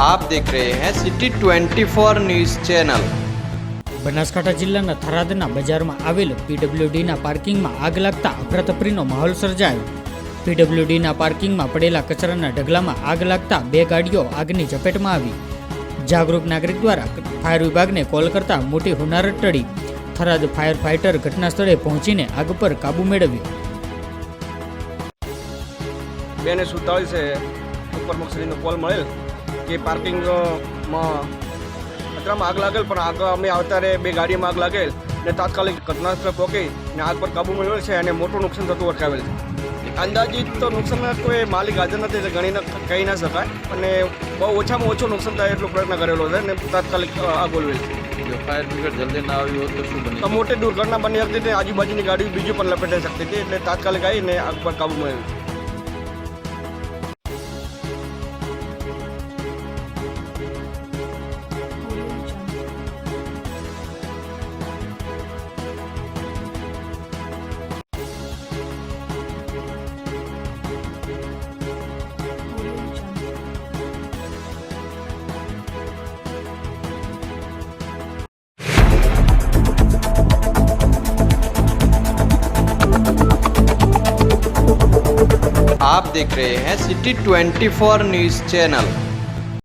आप देख रहे हैं सिटी 24 न्यूज़ चैनल। બનાસકાંઠા જિલ્લાના થરાદના બજારમાં આવેલ પીડબ્લ્યુડીના પાર્કિંગમાં આગ લાગતા અફરાતફરીનો માહોલ સર્જાયો। પીડબ્લ્યુડીના પાર્કિંગમાં પડેલા કચરાના ઢગલામાં આગ લાગતા 2 ગાડીઓ આગની ઝપેટમાં આવી। જાગૃત નાગરિક દ્વારા ફાયર વિભાગને કોલ કરતા મોટી હોનારત ટળી। થરાદ ફાયર ફાઇટર ઘટના સ્થળે પહોંચીને આગ પર કાબૂ મેળવ્યો। 2:47 ઉપપ્રમુખશ્રીનો કોલ મળેલ કે પાર્કિંગમાં કચરામાં આગ લાગેલ, પણ આગ અમે આવતા 2 ગાડીમાં આગ લાગેલ ને તાત્કાલિક ઘટનાસ્થળે પહોંચી ને આગ પર કાબૂ મેળવેલ છે અને મોટું નુકસાન થતું અટકાવેલ છે। અંદાજિત તો નુકસાનના કોઈ માલિક હાજર નથી એટલે ગણીને કહી ના શકાય, અને બહુ ઓછામાં ઓછું નુકસાન થાય એટલો પ્રયત્ન કરેલો છે ને તાત્કાલિક આગ બોલવેલ છે। જો ફાયર બ્રિગેડ જલ્દી ના આવી હોત તો શું બને? તો મોટી દુર્ઘટના બની શકતી હતી, આજુબાજુની ગાડી બીજું પણ લપેટાઈ શકતી હતી, એટલે તાત્કાલિક આવીને આગ પર કાબૂ મેળવેલ છે। आप देख रहे हैं सिटी 24 न्यूज़ चैनल।